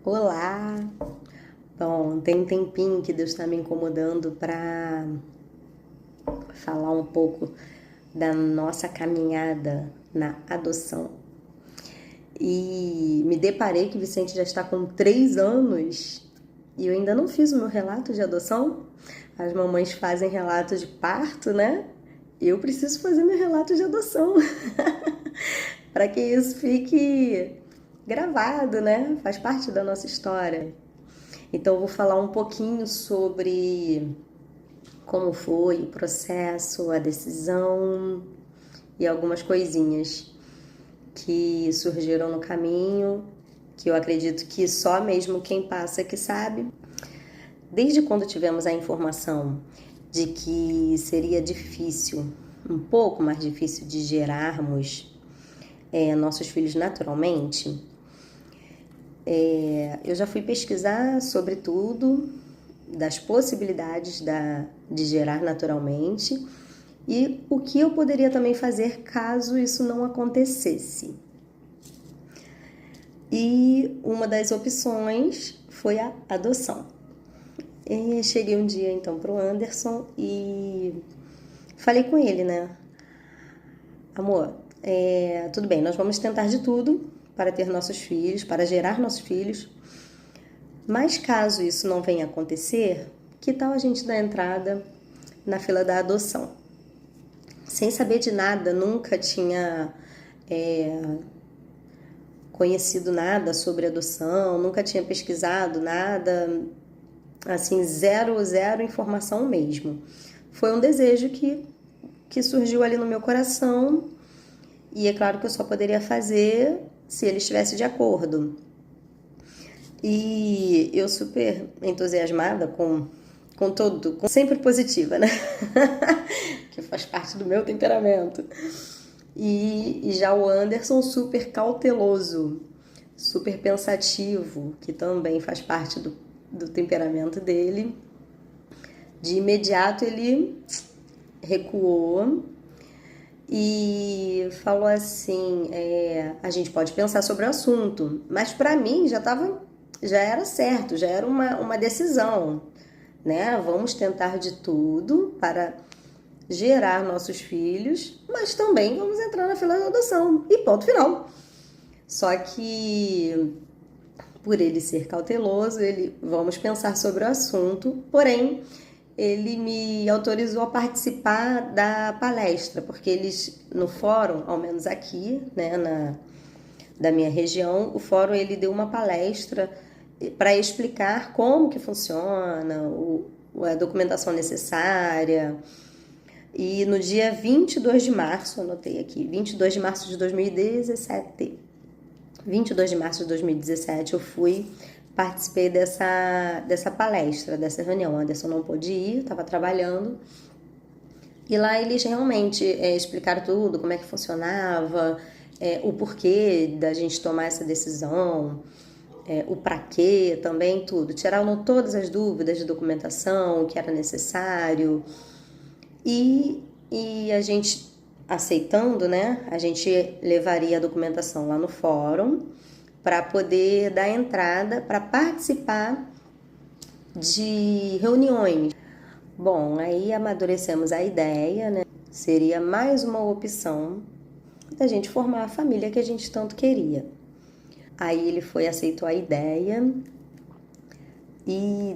Olá! Bom, tem um tempinho que Deus está me incomodando para falar um pouco da nossa caminhada na adoção. E me deparei que Vicente já está com 3 anos e eu ainda não fiz o meu relato de adoção. As mamães fazem relato de parto, né? Eu preciso fazer meu relato de adoção para que isso fique gravado, né? Faz parte da nossa história. Então, eu vou falar um pouquinho sobre como foi o processo, a decisão e algumas coisinhas que surgiram no caminho, que eu acredito que só mesmo quem passa que sabe. Desde quando tivemos a informação de que seria difícil, um pouco mais difícil de gerarmos nossos filhos naturalmente, eu já fui pesquisar sobre tudo, das possibilidades de gerar naturalmente e o que eu poderia também fazer caso isso não acontecesse. E uma das opções foi a adoção. E cheguei um dia então pro Anderson e falei com ele, né? Amor, tudo bem, nós vamos tentar de tudo para ter nossos filhos, para gerar nossos filhos. Mas caso isso não venha a acontecer, que tal a gente dar entrada na fila da adoção? Sem saber de nada, nunca tinha conhecido nada sobre adoção, nunca tinha pesquisado nada, assim, zero informação mesmo. Foi um desejo que surgiu ali no meu coração e é claro que eu só poderia fazer se ele estivesse de acordo. E eu super entusiasmada com tudo, sempre positiva, né? Que faz parte do meu temperamento. E já o Anderson super cauteloso, super pensativo, que também faz parte do temperamento dele. De imediato ele recuou e falou assim, a gente pode pensar sobre o assunto, mas para mim já era certo, já era uma decisão, né? Vamos tentar de tudo para gerar nossos filhos, mas também vamos entrar na fila da adoção e ponto final. Só que por ele ser cauteloso, vamos pensar sobre o assunto, porém ele me autorizou a participar da palestra, porque eles no fórum, ao menos aqui, né, da minha região, o fórum ele deu uma palestra para explicar como que funciona, a documentação necessária. E no dia 22 de março, anotei aqui, 22 de março de 2017, 22 de março de 2017 eu participei dessa palestra, dessa reunião. O Anderson não pôde ir, estava trabalhando. E lá eles realmente explicaram tudo, como é que funcionava, o porquê da gente tomar essa decisão, o pra quê também, tudo. Tiraram todas as dúvidas de documentação, o que era necessário. E a gente aceitando, né? A gente levaria a documentação lá no fórum para poder dar entrada, para participar de reuniões. Bom, aí amadurecemos a ideia, né? Seria mais uma opção da gente formar a família que a gente tanto queria. Aí ele aceitou a ideia e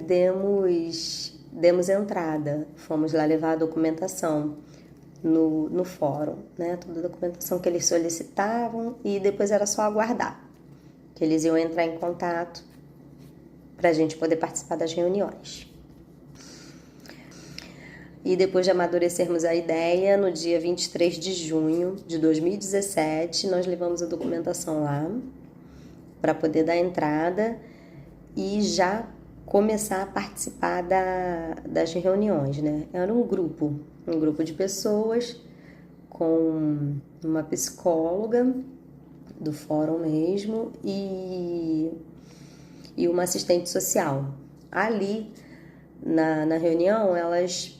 demos entrada. Fomos lá levar a documentação no fórum, né? Toda a documentação que eles solicitavam e depois era só aguardar que eles iam entrar em contato para a gente poder participar das reuniões. E depois de amadurecermos a ideia, no dia 23 de junho de 2017, nós levamos a documentação lá para poder dar entrada e já começar a participar das reuniões, né? Era um grupo de pessoas com uma psicóloga do fórum mesmo e uma assistente social. Ali, na reunião, elas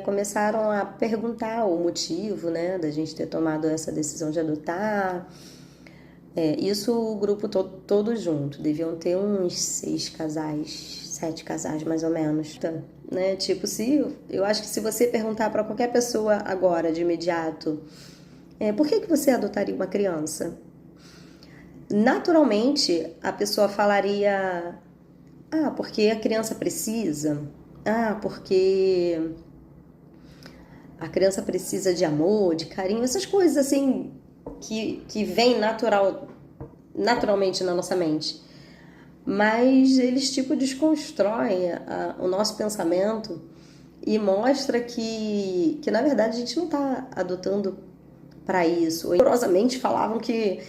começaram a perguntar o motivo, né, da gente ter tomado essa decisão de adotar, Isso o grupo todo junto. Deviam ter uns 6 casais, 7 casais mais ou menos. Tá, né? Tipo, eu acho que se você perguntar para qualquer pessoa agora, de imediato, por que você adotaria uma criança? Naturalmente, a pessoa falaria: ah, porque a criança precisa. Ah, porque a criança precisa de amor, de carinho, essas coisas assim que vêm naturalmente na nossa mente. Mas eles tipo desconstroem o nosso pensamento e mostra que na verdade a gente não está adotando para isso. Rigorosamente falavam que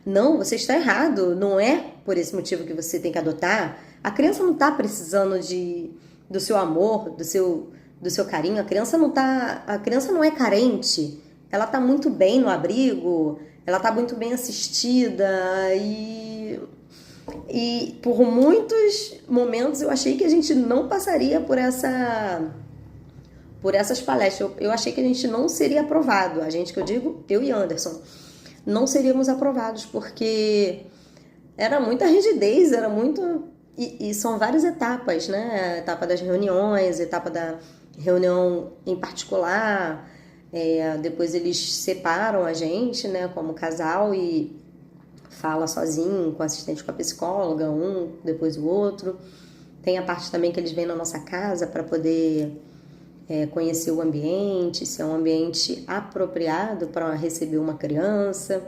não, você está errado, não é por esse motivo que você tem que adotar. A criança não está precisando do seu amor, do seu carinho. A criança não é carente. Ela está muito bem no abrigo, ela está muito bem assistida e por muitos momentos eu achei que a gente não passaria por essas palestras. Eu achei que a gente não seria aprovado. A gente, que eu digo, eu e Anderson, não seríamos aprovados, porque era muita rigidez, era muito... E são várias etapas, né? A etapa das reuniões, a etapa da reunião em particular, depois eles separam a gente, né, como casal, e fala sozinho, com o assistente, com a psicóloga, um, depois o outro. Tem a parte também que eles vêm na nossa casa para poder conhecer o ambiente, se é um ambiente apropriado para receber uma criança.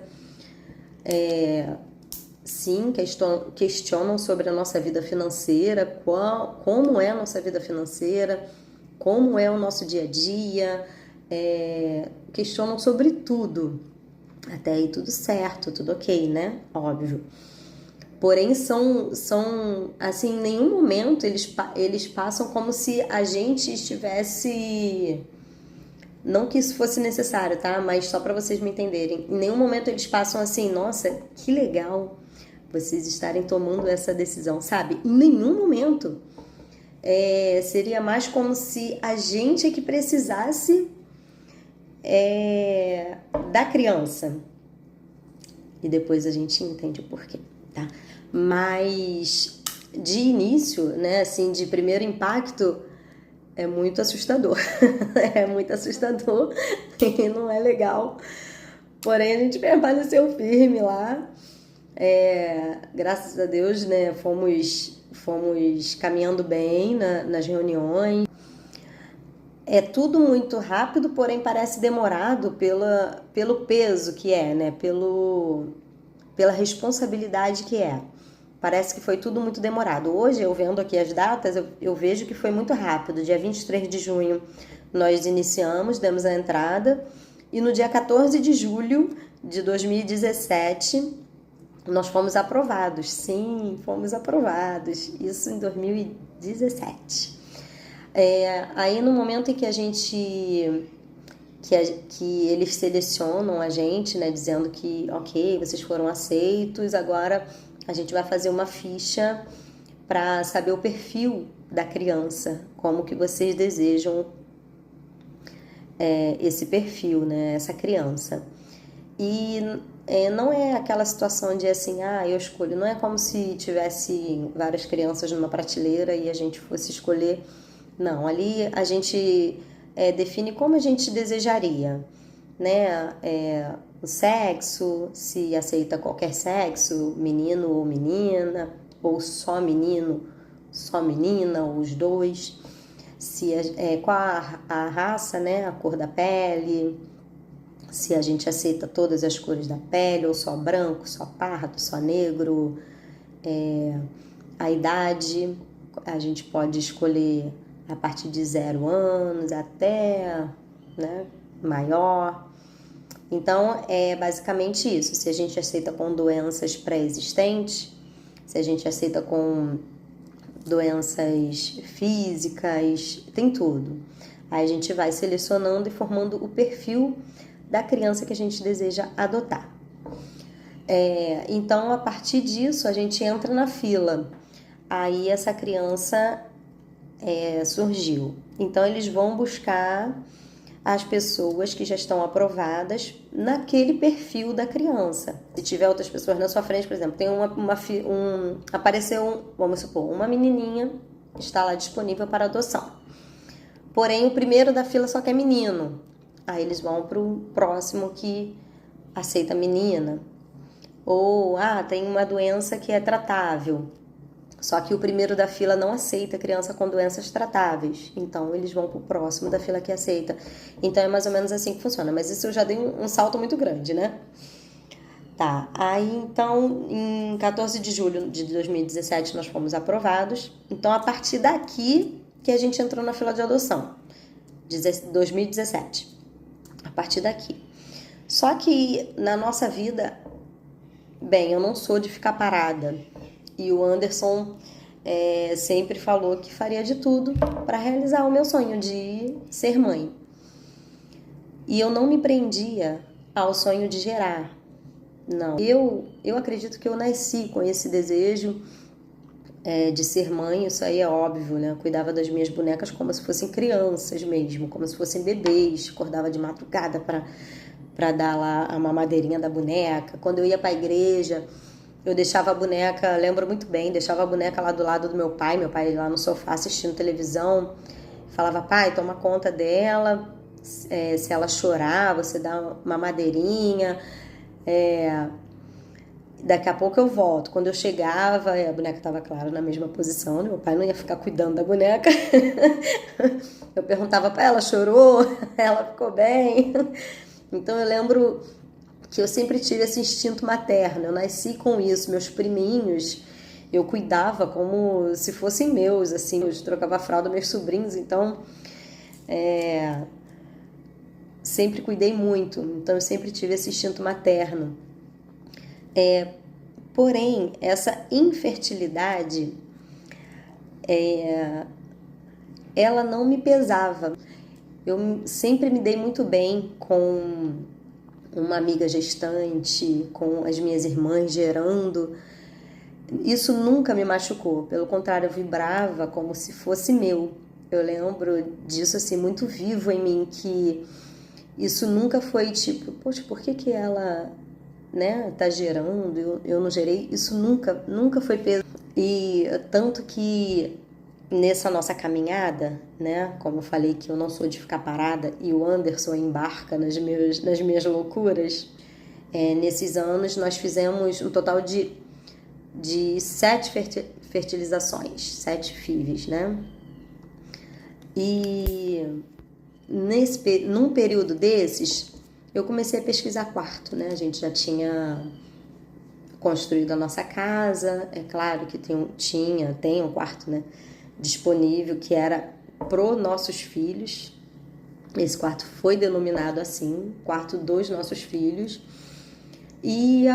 Sim, questionam sobre a nossa vida financeira, como é a nossa vida financeira, como é o nosso dia a dia, questionam sobre tudo. Até aí tudo certo, tudo ok, né? Óbvio. Porém, são assim, em nenhum momento eles passam como se a gente estivesse... Não que isso fosse necessário, tá? Mas só para vocês me entenderem. Em nenhum momento eles passam assim: nossa, que legal vocês estarem tomando essa decisão, sabe? Em nenhum momento. Seria mais como se a gente é que precisasse da criança. E depois a gente entende o porquê, tá? Mas de início, né, assim, de primeiro impacto, é muito assustador. É muito assustador e não é legal. Porém, a gente permaneceu firme lá. Graças a Deus, né, fomos caminhando bem nas reuniões. É tudo muito rápido, porém parece demorado pelo peso que é, né? Pela responsabilidade que é. Parece que foi tudo muito demorado. Hoje, eu vendo aqui as datas, eu vejo que foi muito rápido. Dia 23 de junho nós iniciamos, demos a entrada, e no dia 14 de julho de 2017 nós fomos aprovados. Sim, fomos aprovados. Isso em 2017. Aí no momento em que que eles selecionam a gente, né, dizendo que ok, vocês foram aceitos, agora a gente vai fazer uma ficha para saber o perfil da criança, como que vocês desejam esse perfil, né, essa criança. E não é aquela situação de assim, eu escolho, não é como se tivesse várias crianças numa prateleira e a gente fosse escolher. Não, ali a gente define como a gente desejaria, né? O sexo, se aceita qualquer sexo, menino ou menina, ou só menino, só menina, ou os dois. Qual a raça, né? A cor da pele, se a gente aceita todas as cores da pele, ou só branco, só pardo, só negro. A idade, a gente pode escolher a partir de 0 anos até, né, maior. Então, é basicamente isso. Se a gente aceita com doenças pré-existentes, se a gente aceita com doenças físicas, tem tudo. Aí a gente vai selecionando e formando o perfil da criança que a gente deseja adotar. Então, a partir disso, a gente entra na fila. Aí essa criança surgiu. Então, eles vão buscar as pessoas que já estão aprovadas naquele perfil da criança. Se tiver outras pessoas na sua frente, por exemplo, tem apareceu, vamos supor, uma menininha que está lá disponível para adoção. Porém, o primeiro da fila só quer menino. Aí eles vão para o próximo que aceita menina. Ou, tem uma doença que é tratável. Só que o primeiro da fila não aceita criança com doenças tratáveis. Então, eles vão pro próximo da fila que aceita. Então, é mais ou menos assim que funciona. Mas isso eu já dei um salto muito grande, né? Tá. Aí, então, em 14 de julho de 2017, nós fomos aprovados. Então, a partir daqui que a gente entrou na fila de adoção. 2017. A partir daqui. Só que, na nossa vida, bem, eu não sou de ficar parada. E o Anderson sempre falou que faria de tudo para realizar o meu sonho de ser mãe. E eu não me prendia ao sonho de gerar. Não. Eu acredito que eu nasci com esse desejo de ser mãe, isso aí é óbvio, né? Eu cuidava das minhas bonecas como se fossem crianças mesmo, como se fossem bebês. Acordava de madrugada para dar lá a mamadeirinha da boneca. Quando eu ia para a igreja, eu deixava a boneca, lembro muito bem, deixava a boneca lá do lado do meu pai lá no sofá assistindo televisão. Falava, pai, toma conta dela, se ela chorar, você dá uma madeirinha, daqui a pouco eu volto. Quando eu chegava, a boneca estava, claro, na mesma posição, né? Meu pai não ia ficar cuidando da boneca. Eu perguntava para ela, chorou? Ela ficou bem? Então eu lembro que eu sempre tive esse instinto materno, eu nasci com isso, meus priminhos, eu cuidava como se fossem meus, assim, eu trocava a fralda dos meus sobrinhos, então sempre cuidei muito, então eu sempre tive esse instinto materno. Porém, essa infertilidade, ela não me pesava, eu sempre me dei muito bem com uma amiga gestante, com as minhas irmãs gerando. Isso nunca me machucou, pelo contrário, eu vibrava como se fosse meu. Eu lembro disso assim muito vivo em mim, que isso nunca foi tipo, poxa, por que ela, né, tá gerando, eu não gerei? Isso nunca foi peso. E tanto que nessa nossa caminhada, né, como eu falei que eu não sou de ficar parada e o Anderson embarca nas minhas loucuras, nesses anos nós fizemos um total de 7 fertilizações, 7 FIVs, né? E num período desses, eu comecei a pesquisar quarto, né? A gente já tinha construído a nossa casa, é claro que tem um quarto, né, disponível que era pro nossos filhos. Esse quarto foi denominado assim, quarto dos nossos filhos. E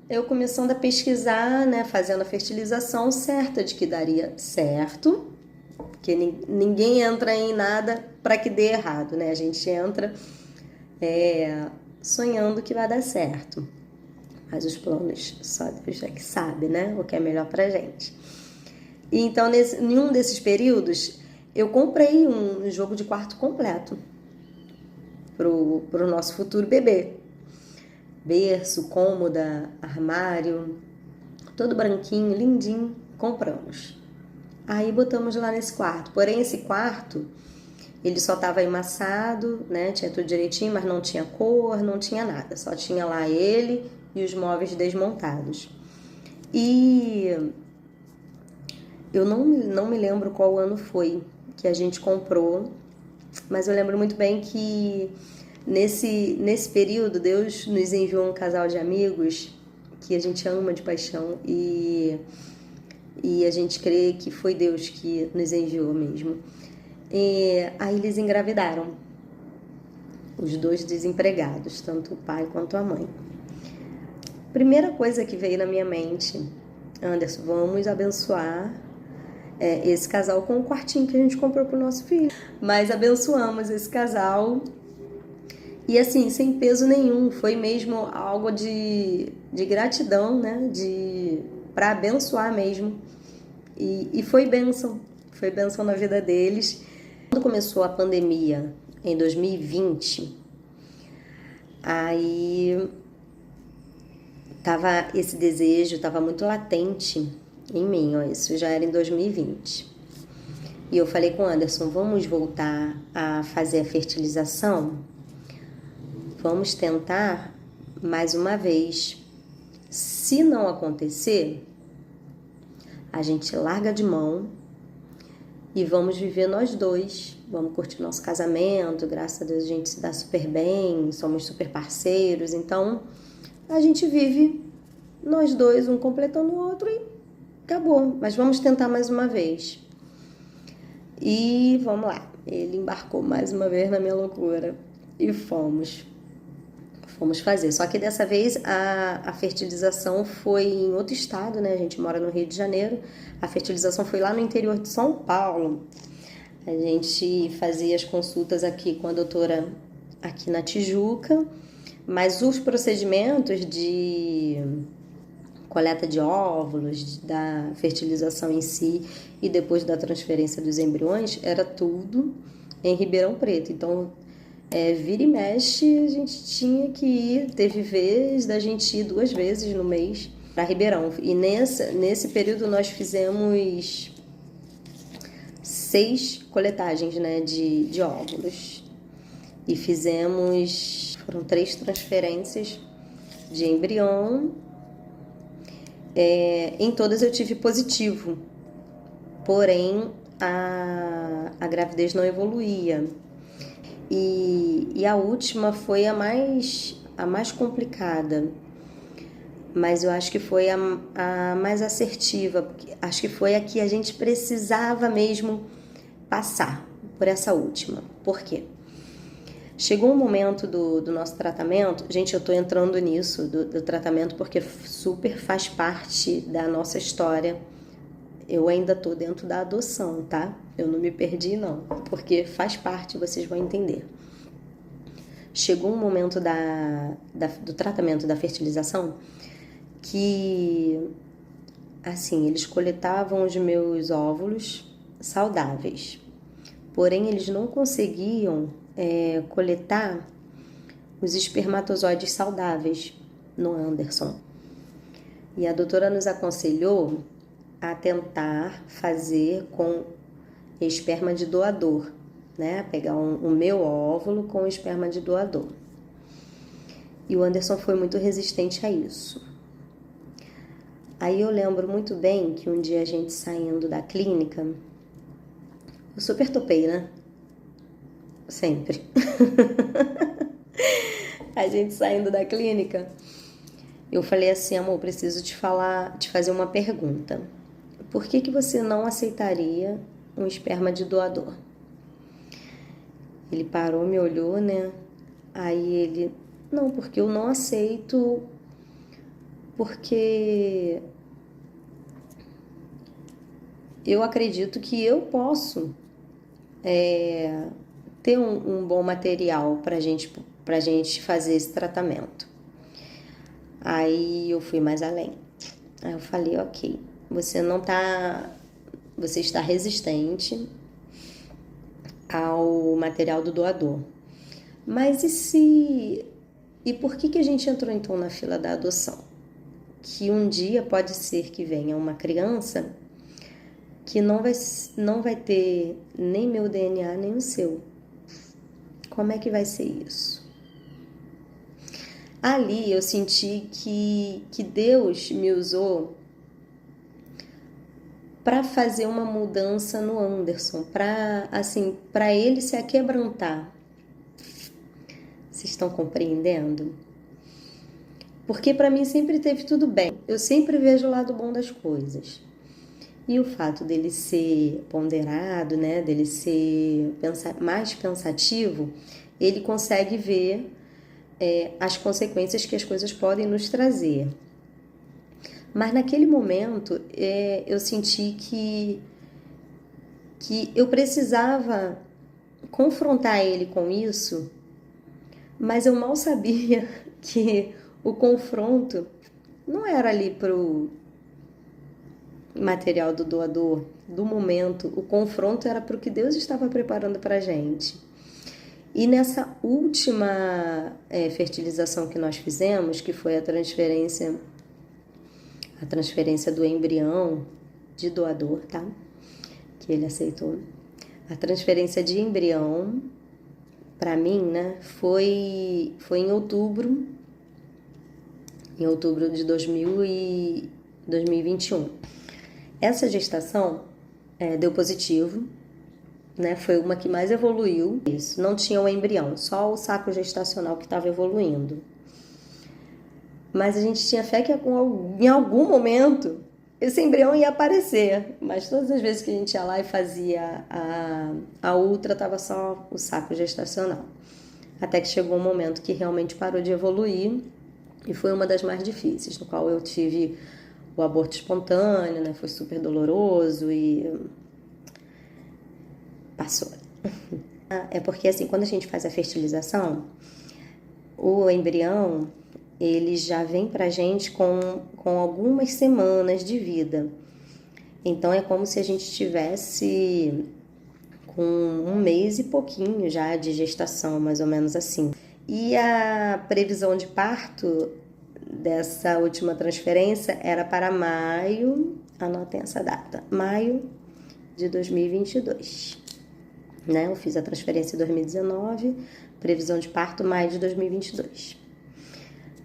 eu começando a pesquisar, né, fazendo a fertilização, certa de que daria certo, porque ninguém entra em nada para que dê errado, né? A gente entra sonhando que vai dar certo. Mas os planos só Deus é que sabe, né? O que é melhor pra gente. E então, em um desses períodos, eu comprei um jogo de quarto completo pro nosso futuro bebê. Berço, cômoda, armário, todo branquinho, lindinho, compramos. Aí botamos lá nesse quarto. Porém, esse quarto, ele só estava emassado, né? Tinha tudo direitinho, mas não tinha cor, não tinha nada. Só tinha lá ele e os móveis desmontados. E eu não me lembro qual ano foi que a gente comprou, mas eu lembro muito bem que nesse período Deus nos enviou um casal de amigos que a gente ama de paixão e a gente crê que foi Deus que nos enviou mesmo. E aí eles engravidaram, os dois desempregados, tanto o pai quanto a mãe. Primeira coisa que veio na minha mente, Anderson, vamos abençoar esse casal com o quartinho que a gente comprou pro nosso filho. Mas abençoamos esse casal e assim, sem peso nenhum, foi mesmo algo de gratidão, né? Para abençoar mesmo. E foi bênção na vida deles. Quando começou a pandemia, em 2020. Aí esse desejo estava muito latente em mim, ó, isso já era em 2020. E eu falei com o Anderson, vamos voltar a fazer a fertilização? Vamos tentar mais uma vez. Se não acontecer, a gente larga de mão e vamos viver nós dois. Vamos curtir nosso casamento, graças a Deus a gente se dá super bem, somos super parceiros, então a gente vive nós dois, um completando o outro e acabou. Mas vamos tentar mais uma vez. E vamos lá, ele embarcou mais uma vez na minha loucura e fomos fazer. Só que dessa vez a fertilização foi em outro estado, né? A gente mora no Rio de Janeiro. A fertilização foi lá no interior de São Paulo. A gente fazia as consultas aqui com a doutora aqui na Tijuca, mas os procedimentos de coleta de óvulos, da fertilização em si e depois da transferência dos embriões, era tudo em Ribeirão Preto. Então, vira e mexe, a gente tinha que ir, teve vez da gente ir 2 vezes no mês para Ribeirão. E nesse período nós fizemos 6 coletagens, né, de óvulos. E foram 3 transferências de embrião. Em todas eu tive positivo, porém a gravidez não evoluía. E a última foi a mais complicada, mas eu acho que foi a mais assertiva, porque acho que foi a que a gente precisava mesmo passar por essa última. Por quê? Chegou um momento do nosso tratamento, gente, eu tô entrando nisso, do tratamento, porque super faz parte da nossa história. Eu ainda tô dentro da adoção, tá? Eu não me perdi, não, porque faz parte, vocês vão entender. Chegou um momento do tratamento da fertilização que, assim, eles coletavam os meus óvulos saudáveis, porém eles não conseguiam coletar os espermatozoides saudáveis no Anderson. E a doutora nos aconselhou a tentar fazer com esperma de doador, né? Pegar o meu óvulo com esperma de doador. E o Anderson foi muito resistente a isso. Aí eu lembro muito bem que um dia a gente saindo da clínica, eu super topei, né? Sempre. A gente saindo da clínica, eu falei assim, amor, preciso te fazer uma pergunta. Por que você não aceitaria um esperma de doador? Ele parou, me olhou, né? Aí ele, não, porque eu não aceito, porque eu acredito que eu posso ter um bom material pra gente fazer esse tratamento. Aí eu fui mais além. Aí eu falei, ok, você está resistente ao material do doador. Mas e por que a gente entrou então na fila da adoção? Que um dia pode ser que venha uma criança que não vai ter nem meu DNA, nem o seu. Como é que vai ser isso? Ali eu senti que Deus me usou para fazer uma mudança no Anderson, para ele se aquebrantar. Vocês estão compreendendo? Porque para mim sempre teve tudo bem. Eu sempre vejo o lado bom das coisas. E o fato dele ser ponderado, né, dele ser mais pensativo, ele consegue ver as consequências que as coisas podem nos trazer. Mas naquele momento eu senti que eu precisava confrontar ele com isso, mas eu mal sabia que o confronto não era ali pro material do doador, do momento. O confronto era para o que Deus estava preparando para a gente. E nessa última fertilização que nós fizemos, que foi a transferência do embrião de doador, tá? Que ele aceitou. A transferência de embrião, para mim, né, foi em outubro de 2021. Essa gestação deu positivo, né? Foi uma que mais evoluiu. Isso, não tinha o embrião, só o saco gestacional que estava evoluindo. Mas a gente tinha fé que em algum momento esse embrião ia aparecer. Mas todas as vezes que a gente ia lá e fazia a ultra, estava só o saco gestacional. Até que chegou um momento que realmente parou de evoluir e foi uma das mais difíceis, no qual eu tive o aborto espontâneo, né? Foi super doloroso e passou. É porque assim, quando a gente faz a fertilização, o embrião, ele já vem pra gente com algumas semanas de vida. Então é como se a gente tivesse com 1 mês e pouquinho já de gestação, mais ou menos assim. E a previsão de parto dessa última transferência era para maio, anotem essa data, maio de 2022. Né? Eu fiz a transferência em 2019, previsão de parto maio de 2022.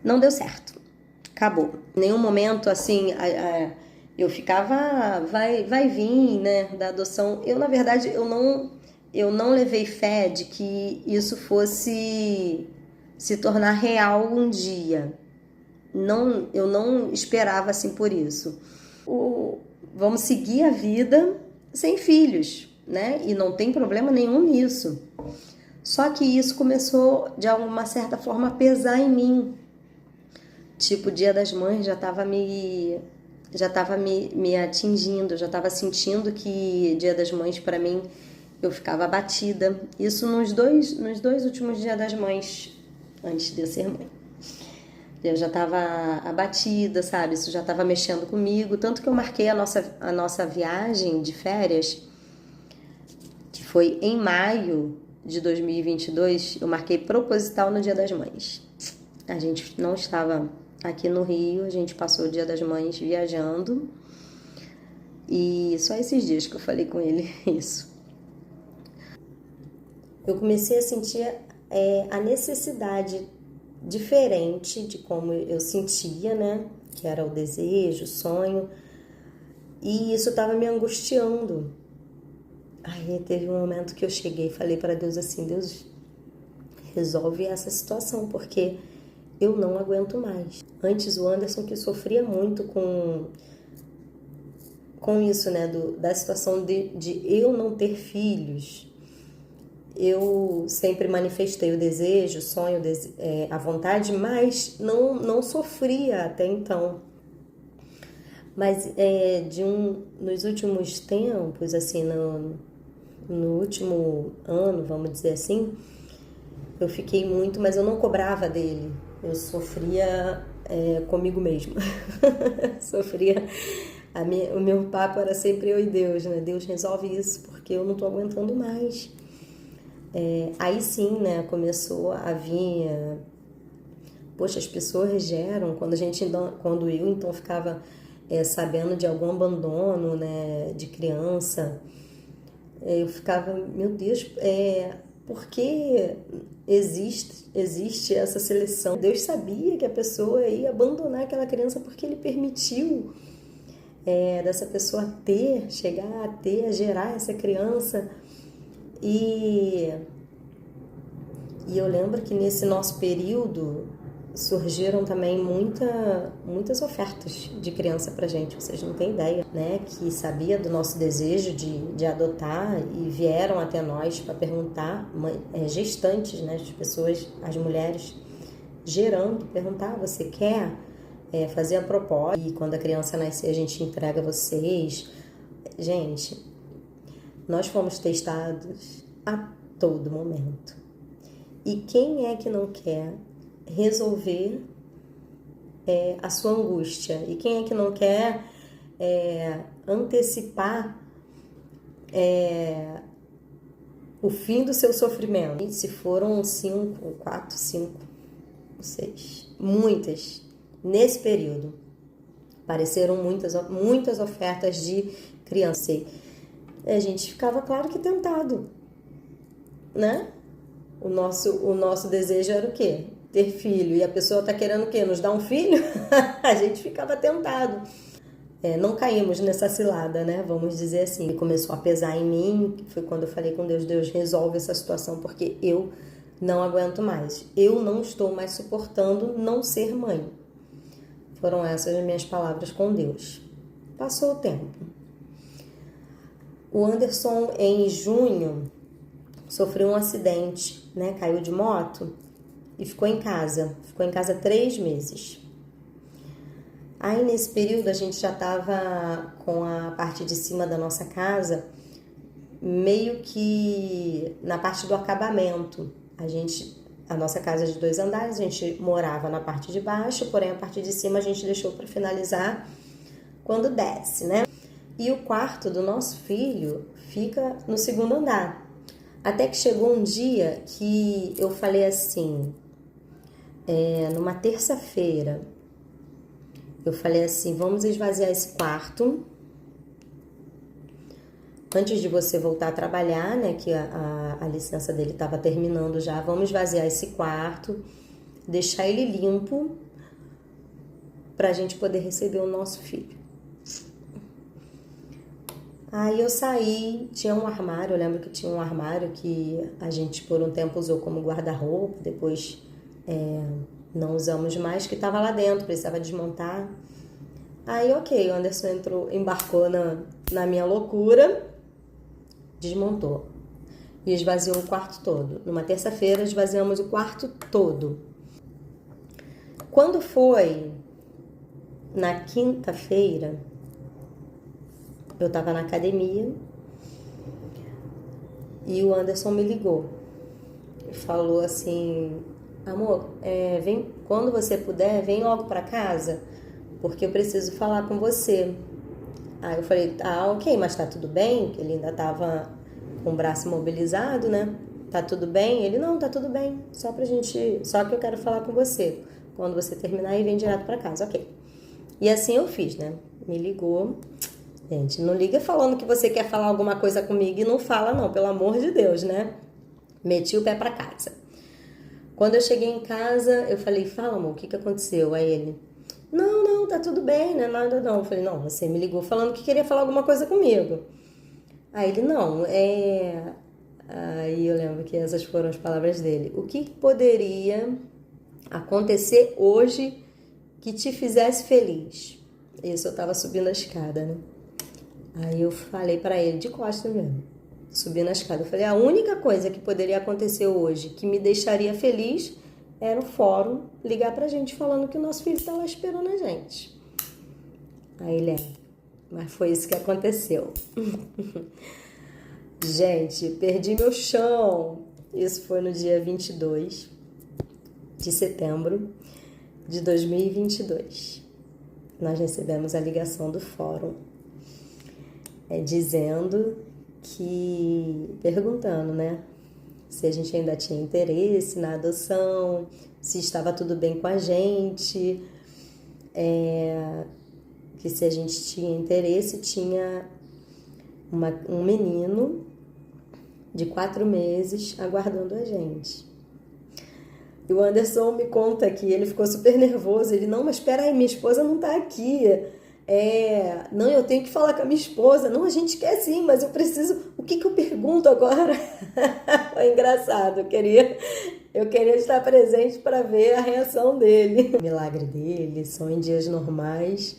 Não deu certo, acabou. Em nenhum momento, assim, eu ficava, vai vir, né, da adoção. Eu, na verdade, eu não levei fé de que isso fosse se tornar real um dia. Não, eu não esperava assim por isso. Vamos seguir a vida sem filhos, né? E não tem problema nenhum nisso. Só que isso começou, de alguma certa forma, a pesar em mim. Tipo, o Dia das Mães já estava me atingindo, eu já estava sentindo que Dia das Mães, para mim, eu ficava abatida. Isso nos dois últimos Dias das Mães, antes de eu ser mãe. Eu já estava abatida, sabe? Isso já estava mexendo comigo. Tanto que eu marquei a nossa viagem de férias, que foi em maio de 2022, eu marquei proposital no Dia das Mães. A gente não estava aqui no Rio, a gente passou o Dia das Mães viajando. E só esses dias que eu falei com ele isso. Eu comecei a sentir a necessidade diferente de como eu sentia, né? Que era o desejo, o sonho. E isso estava me angustiando. Aí teve um momento que eu cheguei e falei para Deus assim, Deus, resolve essa situação, porque eu não aguento mais. Antes o Anderson que sofria muito com isso, né? Da situação de eu não ter filhos. Eu sempre manifestei o desejo, o sonho, a vontade, mas não sofria até então. Mas nos últimos tempos, assim, no último ano, vamos dizer assim, eu fiquei muito, mas eu não cobrava dele. Eu sofria comigo mesma. Sofria. O meu papo era sempre eu e Deus, né? Deus resolve isso porque eu não tô aguentando mais. Aí sim, né, começou a vir, poxa, as pessoas geram, quando eu então ficava sabendo de algum abandono, né, de criança, eu ficava, meu Deus, por que existe essa seleção? Deus sabia que a pessoa ia abandonar aquela criança porque Ele permitiu dessa pessoa chegar a gerar essa criança. E eu lembro que nesse nosso período surgiram também muitas ofertas de criança pra gente, vocês não têm ideia, né? Que sabia do nosso desejo de adotar e vieram até nós para perguntar, gestantes, né? As pessoas, as mulheres gerando, perguntar, você quer fazer a proposta? E quando a criança nascer a gente entrega a vocês. Gente, nós fomos testados a todo momento. E quem é que não quer resolver a sua angústia? E quem é que não quer antecipar o fim do seu sofrimento. E se foram 5, 4, 5, 6, muitas nesse período. Apareceram muitas ofertas de criança. E a gente ficava, claro que tentado, né? O nosso desejo era o quê? Ter filho. E a pessoa tá querendo o quê? Nos dar um filho? A gente ficava tentado. Não caímos nessa cilada, né? Vamos dizer assim. Ele começou a pesar em mim. Foi quando eu falei com Deus: Deus, resolve essa situação, porque eu não aguento mais. Eu não estou mais suportando não ser mãe. Foram essas as minhas palavras com Deus. Passou o tempo. O Anderson, em junho, sofreu um acidente, né? Caiu de moto e ficou em casa. Ficou em casa 3 meses. Aí, nesse período, a gente já estava com a parte de cima da nossa casa meio que na parte do acabamento. A nossa casa é de 2 andares, a gente morava na parte de baixo, porém a parte de cima a gente deixou para finalizar quando desce, né? E o quarto do nosso filho fica no 2º andar. Até que chegou um dia que eu falei assim, numa terça-feira, eu falei assim: vamos esvaziar esse quarto antes de você voltar a trabalhar, né? Que a licença dele estava terminando já. Vamos esvaziar esse quarto, deixar ele limpo para a gente poder receber o nosso filho. Aí eu saí, tinha um armário, eu lembro que tinha um armário que a gente por um tempo usou como guarda-roupa, depois não usamos mais, que estava lá dentro, precisava desmontar. Aí, ok, o Anderson embarcou na minha loucura, desmontou e esvaziou o quarto todo. Numa terça-feira, esvaziamos o quarto todo. Quando foi na quinta-feira, eu estava na academia e o Anderson me ligou e falou assim: amor, vem, quando você puder, vem logo para casa, porque eu preciso falar com você. Aí eu falei: ok, mas tá tudo bem? Ele ainda tava com o braço imobilizado, né? Tá tudo bem? Ele: não, tá tudo bem, só que eu quero falar com você. Quando você terminar, aí vem direto para casa. Ok. E assim eu fiz, né? Me ligou. Gente, não liga falando que você quer falar alguma coisa comigo e não fala não, pelo amor de Deus, né? Meti o pé pra casa. Quando eu cheguei em casa, eu falei: fala, amor, o que aconteceu? Aí ele: não, tá tudo bem, não é nada não. Eu falei: não, você me ligou falando que queria falar alguma coisa comigo. Aí ele: não, Aí eu lembro que essas foram as palavras dele: o que poderia acontecer hoje que te fizesse feliz? Isso, eu tava subindo a escada, né? Aí eu falei pra ele, de costas mesmo, subindo a escada. Eu falei: a única coisa que poderia acontecer hoje que me deixaria feliz era o fórum ligar pra gente falando que o nosso filho tá lá esperando a gente. Aí ele: mas foi isso que aconteceu. Gente, perdi meu chão. Isso foi no dia 22 de setembro de 2022. Nós recebemos a ligação do fórum dizendo perguntando, né, se a gente ainda tinha interesse na adoção, se estava tudo bem com a gente, que se a gente tinha interesse, tinha um menino de 4 meses aguardando a gente. E o Anderson me conta que ele ficou super nervoso. Ele: não, mas espera aí, minha esposa não tá aqui. Não, eu tenho que falar com a minha esposa. Não, a gente quer sim, mas eu preciso... O que eu pergunto agora? Foi engraçado. Eu queria estar presente para ver a reação dele. O milagre dele são em dias normais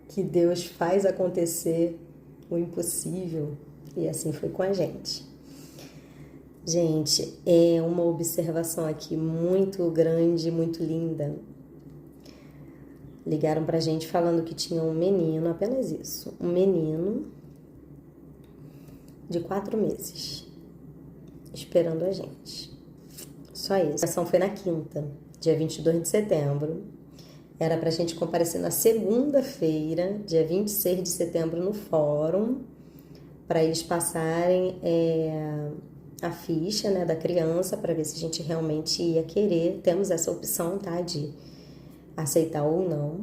que Deus faz acontecer o impossível. E assim foi com a gente. Gente, é uma observação aqui muito grande, muito linda. Ligaram pra gente falando que tinha um menino, apenas isso, um menino de 4 meses, esperando a gente. Só isso. A ação foi na quinta, dia 22 de setembro. Era pra gente comparecer na segunda-feira, dia 26 de setembro, no fórum, para eles passarem a ficha, né, da criança para ver se a gente realmente ia querer. Temos essa opção, tá, de aceitar ou não.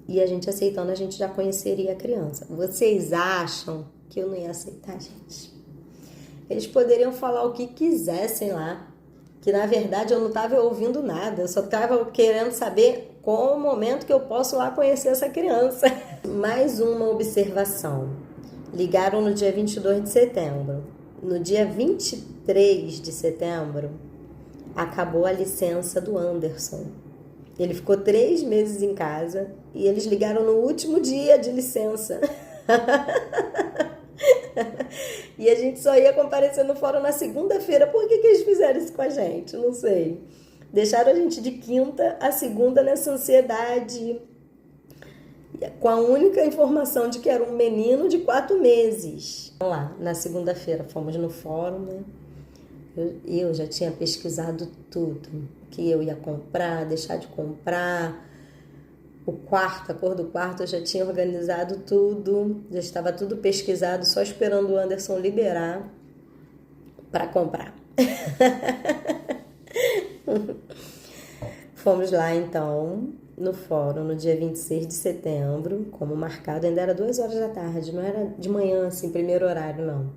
E a gente aceitando, a gente já conheceria a criança. Vocês acham que eu não ia aceitar, gente? Eles poderiam falar o que quisessem lá, que na verdade eu não estava ouvindo nada, eu só estava querendo saber qual o momento que eu posso lá conhecer essa criança. Mais uma observação. Ligaram no dia 22 de setembro. No dia 23 de setembro, acabou a licença do Anderson. Ele ficou 3 meses em casa e eles ligaram no último dia de licença. E a gente só ia comparecer no fórum na segunda-feira. Por que eles fizeram isso com a gente? Não sei. Deixaram a gente de quinta a segunda nessa ansiedade, com a única informação de que era um menino de 4 meses. Vamos lá, na segunda-feira fomos no fórum, né? Eu já tinha pesquisado tudo, que eu ia comprar, deixar de comprar, o quarto, a cor do quarto, eu já tinha organizado tudo, já estava tudo pesquisado, só esperando o Anderson liberar para comprar. Fomos lá então, no fórum, no dia 26 de setembro, como marcado, ainda era 2 horas da tarde, não era de manhã, assim, primeiro horário, não.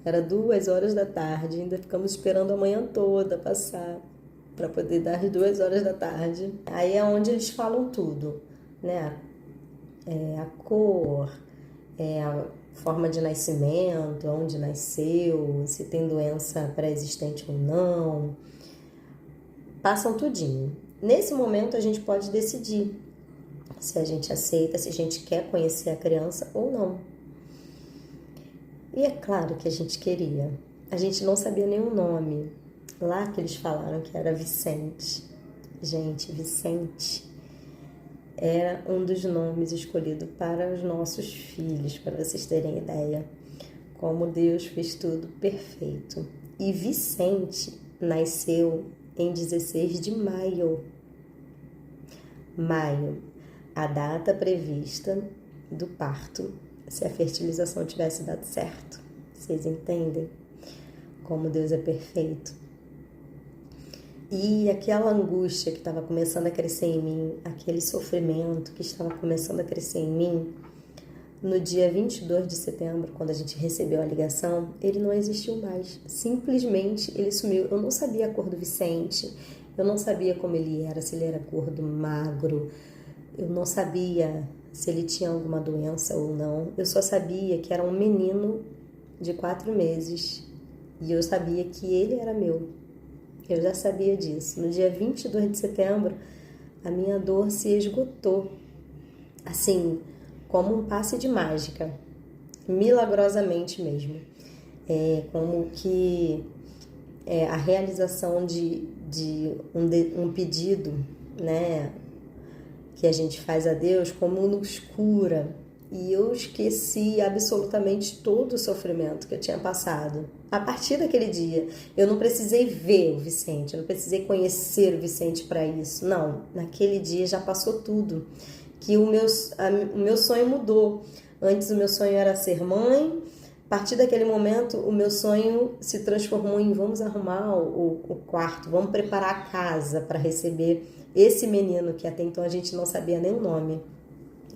Era 2 horas da tarde, ainda ficamos esperando a manhã toda passar para poder dar as 2 horas da tarde. Aí é onde eles falam tudo, né? A cor, a forma de nascimento, onde nasceu, se tem doença pré-existente ou não. Passam tudinho. Nesse momento a gente pode decidir se a gente aceita, se a gente quer conhecer a criança ou não. E é claro que a gente queria. A gente não sabia nenhum nome. Lá que eles falaram que era Vicente. Gente, Vicente era um dos nomes escolhidos para os nossos filhos, para vocês terem ideia. Como Deus fez tudo perfeito. E Vicente nasceu em 16 de maio. Maio, a data prevista do parto, se a fertilização tivesse dado certo. Vocês entendem como Deus é perfeito? E aquela angústia que estava começando a crescer em mim, aquele sofrimento que estava começando a crescer em mim, no dia 22 de setembro, quando a gente recebeu a ligação, ele não existiu mais. Simplesmente ele sumiu. Eu não sabia a cor do Vicente, eu não sabia como ele era, se ele era gordo, magro, eu não sabia se ele tinha alguma doença ou não. Eu só sabia que era um menino de 4 meses e eu sabia que ele era meu. Eu já sabia disso. No dia 22 de setembro, a minha dor se esgotou. Assim, como um passe de mágica. Milagrosamente mesmo. Como que a realização de um pedido, né, que a gente faz a Deus, como nos cura. E eu esqueci absolutamente todo o sofrimento que eu tinha passado. A partir daquele dia, eu não precisei ver o Vicente, eu não precisei conhecer o Vicente para isso. Não, naquele dia já passou tudo. Que o meu sonho mudou. Antes o meu sonho era ser mãe. A partir daquele momento, o meu sonho se transformou em vamos arrumar o quarto, vamos preparar a casa para receber esse menino que até então a gente não sabia nem o nome.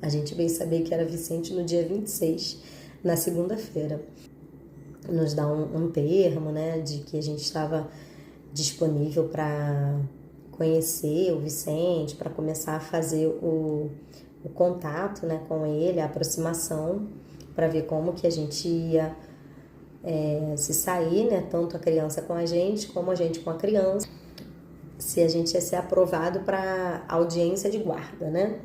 A gente veio saber que era Vicente no dia 26, na segunda-feira. Nos dá um termo, né, de que a gente estava disponível para conhecer o Vicente, para começar a fazer o contato, né, com ele, a aproximação, para ver como que a gente ia se sair, né, tanto a criança com a gente, como a gente com a criança, se a gente ia ser aprovado para audiência de guarda, né?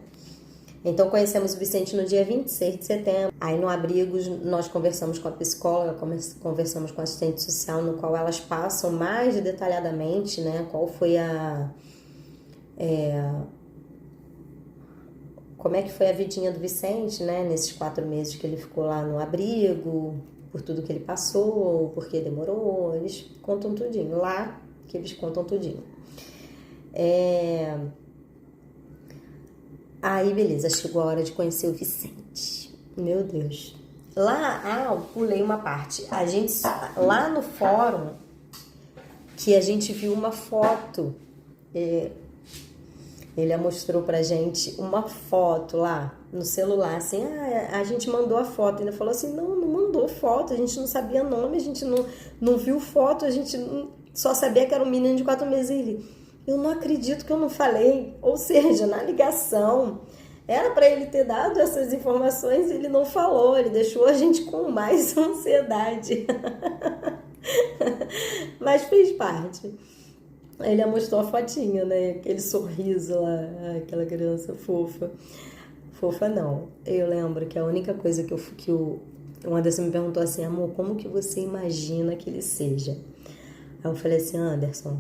Então, conhecemos o Vicente no dia 26 de setembro. Aí, no abrigo, nós conversamos com a psicóloga, conversamos com a assistente social, no qual elas passam mais detalhadamente, né, qual foi como é que foi a vidinha do Vicente, né, nesses 4 meses que ele ficou lá no abrigo, por tudo que ele passou, por que demorou. Eles contam tudinho. Lá que eles contam tudinho. Aí, beleza, chegou a hora de conhecer o Vicente. Meu Deus. Lá, pulei uma parte. A gente, lá no fórum, que a gente viu uma foto, ele mostrou pra gente uma foto lá no celular, assim, a gente mandou a foto. Ele falou assim, não mandou foto, a gente não sabia nome, a gente não viu foto, a gente só sabia que era um menino de 4 meses. Ele, eu não acredito que eu não falei. Ou seja, na ligação, era para ele ter dado essas informações e ele não falou, ele deixou a gente com mais ansiedade. Mas fez parte. Ele mostrou a fotinha, né? Aquele sorriso lá, aquela criança fofa. Fofa não. Eu lembro que a única coisa que o Anderson me perguntou assim, amor, como que você imagina que ele seja? Aí eu falei assim, Anderson,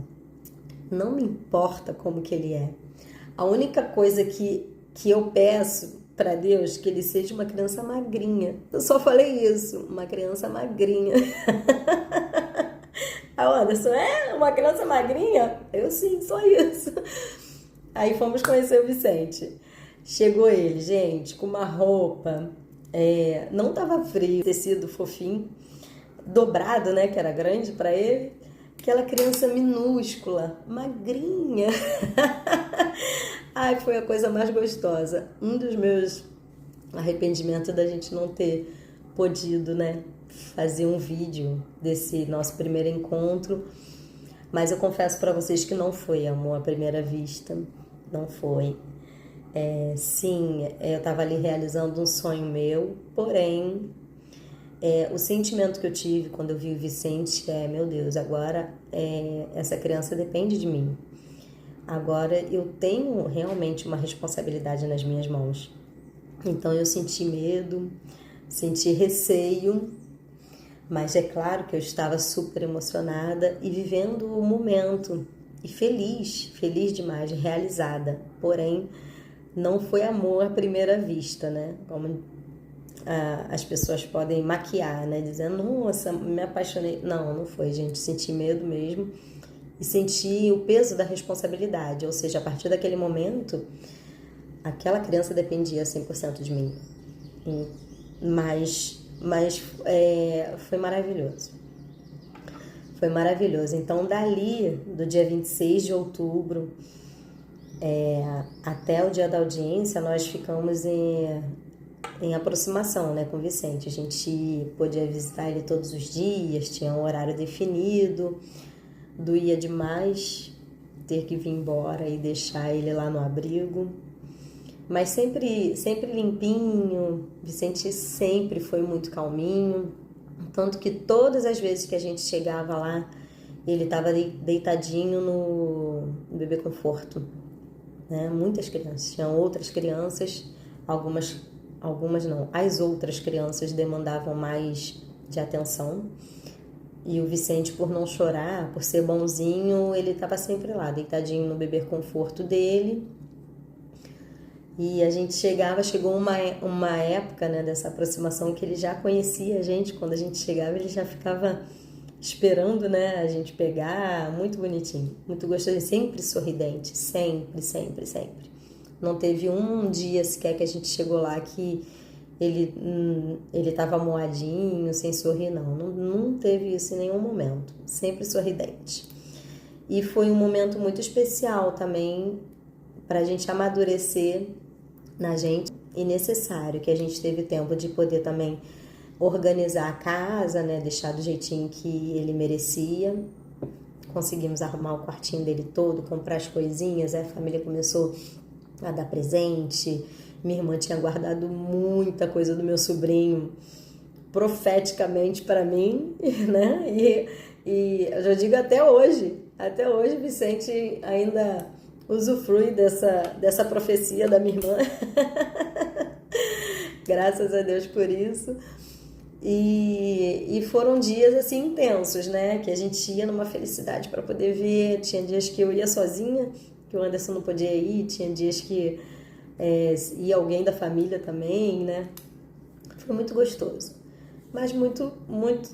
não me importa como que ele é. A única coisa que eu peço para Deus que ele seja uma criança magrinha. Eu só falei isso, uma criança magrinha. Aí o Anderson, uma criança magrinha? Eu sim, só isso. Aí fomos conhecer o Vicente. Chegou ele, gente, com uma roupa, não tava frio, tecido fofinho, dobrado, né, que era grande para ele. Aquela criança minúscula, magrinha. Ai, foi a coisa mais gostosa. Um dos meus arrependimentos da gente não ter podido, né, fazer um vídeo desse nosso primeiro encontro. Mas eu confesso para vocês que não foi amor à primeira vista. Não foi. Sim, eu estava ali realizando um sonho meu, porém, o sentimento que eu tive quando eu vi o Vicente meu Deus, agora essa criança depende de mim. Agora eu tenho realmente uma responsabilidade nas minhas mãos. Então eu senti medo, senti receio, mas é claro que eu estava super emocionada e vivendo o momento e feliz demais, realizada. Porém, não foi amor à primeira vista, né? Como as pessoas podem maquiar, né? Dizendo, nossa, me apaixonei. Não foi, gente. Senti medo mesmo e senti o peso da responsabilidade. Ou seja, a partir daquele momento, aquela criança dependia 100% de mim. Mas foi maravilhoso. Foi maravilhoso. Então, dali, do dia 26 de outubro até o dia da audiência, nós ficamos em aproximação, né, com o Vicente. A gente podia visitar ele todos os dias, tinha um horário definido, doía demais ter que vir embora e deixar ele lá no abrigo. Mas sempre limpinho, Vicente sempre foi muito calminho, tanto que todas as vezes que a gente chegava lá, ele estava deitadinho no bebê conforto, né? Muitas crianças, tinham outras crianças, algumas não, as outras crianças demandavam mais de atenção, e o Vicente, por não chorar, por ser bonzinho, ele estava sempre lá, deitadinho no bebê conforto dele. E a gente chegou uma época, né, dessa aproximação que ele já conhecia a gente. Quando a gente chegava, ele já ficava esperando, né, a gente pegar. Muito bonitinho, muito gostoso, sempre sorridente, sempre. Não teve um dia sequer que a gente chegou lá que ele estava moadinho, sem sorrir, não teve isso em nenhum momento, sempre sorridente. E foi um momento muito especial também para a gente amadurecer na gente e necessário, que a gente teve tempo de poder também organizar a casa, né, deixar do jeitinho que ele merecia. Conseguimos arrumar o quartinho dele todo, comprar as coisinhas, a família começou a dar presente. Minha irmã tinha guardado muita coisa do meu sobrinho profeticamente para mim, né? E eu já digo até hoje, Vicente ainda usufrui dessa profecia da minha irmã. Graças a Deus por isso. E foram dias assim intensos, né? Que a gente ia numa felicidade para poder ver. Tinha dias que eu ia sozinha, que o Anderson não podia ir. Tinha dias que ia alguém da família também, né? Foi muito gostoso. Mas muito, muito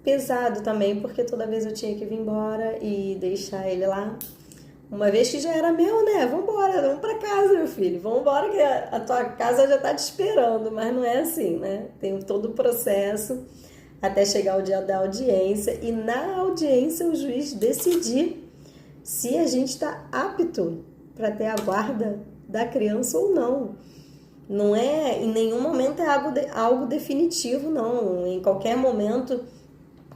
pesado também, porque toda vez eu tinha que vir embora e deixar ele lá. Uma vez que já era meu, né? Vambora, vamos pra casa, meu filho. Vambora que a tua casa já tá te esperando. Mas não é assim, né? Tem todo o processo até chegar o dia da audiência. E na audiência o juiz decidir se a gente está apto para ter a guarda da criança ou não. Não é, em nenhum momento é algo definitivo, não. Em qualquer momento,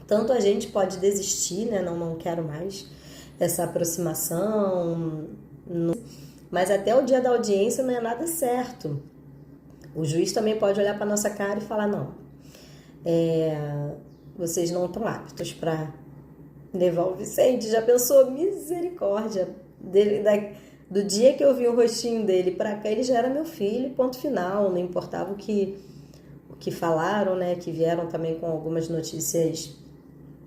tanto a gente pode desistir, né? Não quero mais essa aproximação. Mas até o dia da audiência não é nada certo. O juiz também pode olhar para nossa cara e falar, não, vocês não estão aptos para levar o Vicente. Já pensou? Misericórdia dele, do dia que eu vi o rostinho dele para cá, ele já era meu filho, ponto final. Não importava o que falaram, né? Que vieram também com algumas notícias